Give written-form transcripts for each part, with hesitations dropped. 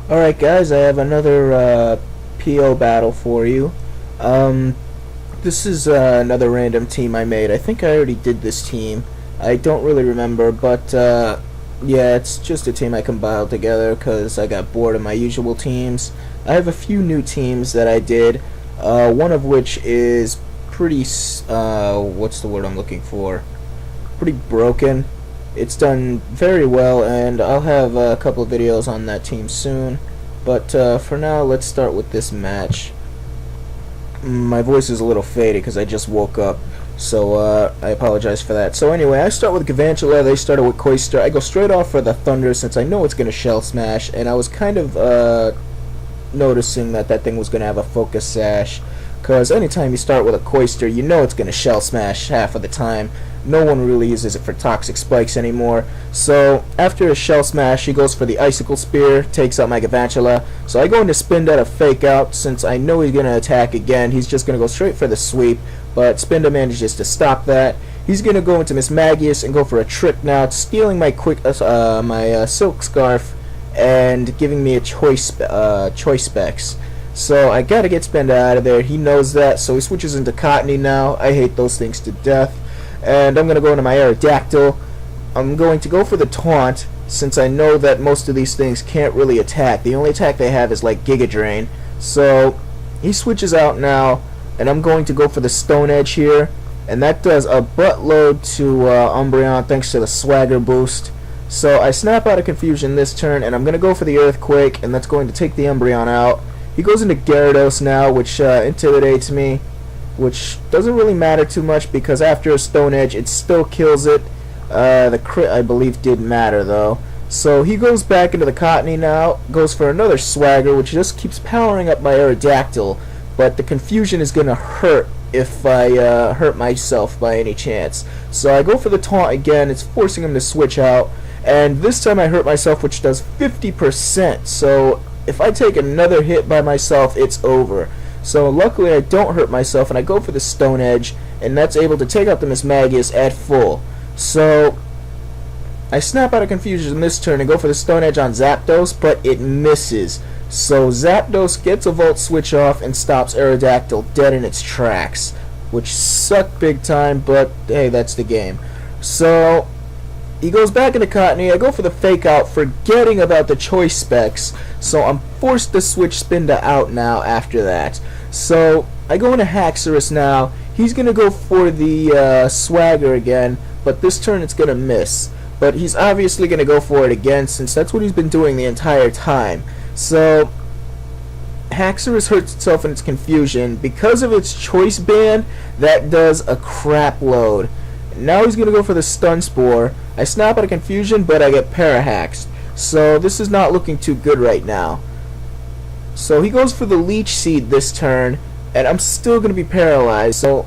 Alright guys, I have another PO battle for you. Um, this is another random team I made. I think I already did this team. I don't really remember, but yeah, it's just a team I compiled together because I got bored of my usual teams. I have a few new teams that I did, one of which is pretty, what's the word I'm looking for? Pretty broken. It's done very well, and I'll have a couple of videos on that team soon. But for now, let's start with this match. My voice is a little faded because I just woke up, so I apologize for that. So anyway, I start with Gavantula, they started with Koister. I go straight off for the Thunder since I know it's going to Shell Smash, and I was kind of noticing that that thing was going to have a Focus Sash. Because anytime you start with a Koister, you know it's going to Shell Smash half of the time. No one really uses it for Toxic Spikes anymore. So after a Shell Smash, he goes for the Icicle Spear, takes out my Gavantula. So I go into Spinda to fake out. Since I know he's going to attack again, he's just going to go straight for the sweep. But Spinda manages to stop that. He's going to go into Mismagius and go for a trick now, stealing my Silk Scarf and giving me a Choice Specs. So I gotta get Spinda out of there. He knows that, so he switches into Cottonee now. I hate those things to death. And I'm gonna go into my Aerodactyl. I'm going to go for the Taunt, since I know that most of these things can't really attack. The only attack they have is like Giga Drain. So he switches out now, and I'm going to go for the Stone Edge here. And that does a buttload to Umbreon thanks to the Swagger boost. So I snap out of Confusion this turn, and I'm gonna go for the Earthquake, and that's going to take the Umbreon out. He goes into Gyarados now, which intimidates me, which doesn't really matter too much because after a Stone Edge, it still kills it. The crit, I believe, did matter, though. So he goes back into the Cottonee now, goes for another Swagger, which just keeps powering up my Aerodactyl, but the Confusion is going to hurt if I hurt myself by any chance. So I go for the Taunt again, it's forcing him to switch out, and this time I hurt myself, which does 50%, so if I take another hit by myself, it's over. So luckily I don't hurt myself, and I go for the Stone Edge, and that's able to take out the Mismagius at full. So I snap out of Confusion this turn and go for the Stone Edge on Zapdos, but it misses. So Zapdos gets a Volt Switch off and stops Aerodactyl dead in its tracks, which sucked big time, but hey, that's the game. So he goes back into Cottonee. I go for the Fake Out, forgetting about the Choice Specs, so I'm forced to switch Spinda out now after that. So I go into Haxorus now. He's going to go for the Swagger again, but this turn it's going to miss. But he's obviously going to go for it again, since that's what he's been doing the entire time. So Haxorus hurts itself in its Confusion. Because of its Choice Band, that does a crap load. Now he's going to go for the Stun Spore. I snap out of Confusion, but I get Parahaxed. So this is not looking too good right now. So he goes for the Leech Seed this turn, and I'm still going to be paralyzed. So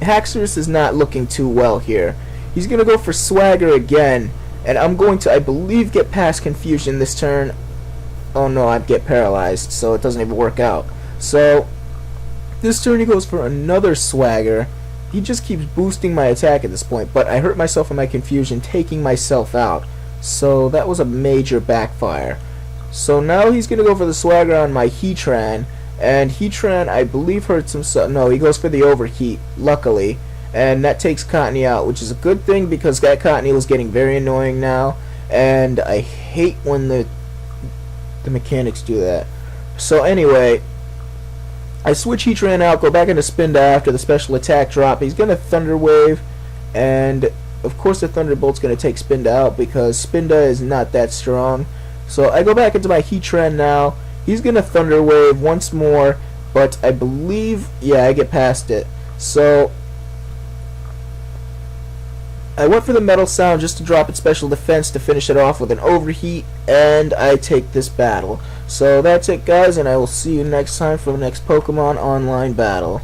Haxorus is not looking too well here. He's going to go for Swagger again, and I'm going to, I believe, get past Confusion this turn. Oh no, I'd get paralyzed, so it doesn't even work out. So this turn he goes for another Swagger. He just keeps boosting my attack at this point, but I hurt myself in my Confusion, taking myself out. So that was a major backfire. So now he's going to go for the Swagger on my Heatran, and Heatran, I believe, hurts himself. No, he goes for the Overheat, luckily, and that takes Cottonee out, which is a good thing because that Cottonee was getting very annoying now, and I hate when the mechanics do that. So anyway, I switch Heatran out, go back into Spinda after the special attack drop. He's going to Thunder Wave, and of course the Thunderbolt's going to take Spinda out because Spinda is not that strong. So I go back into my Heatran now. He's going to Thunder Wave once more, but I believe, yeah, I get past it. So I went for the Metal Sound just to drop its special defense to finish it off with an Overheat, and I take this battle. So that's it, guys, and I will see you next time for the next Pokemon Online battle.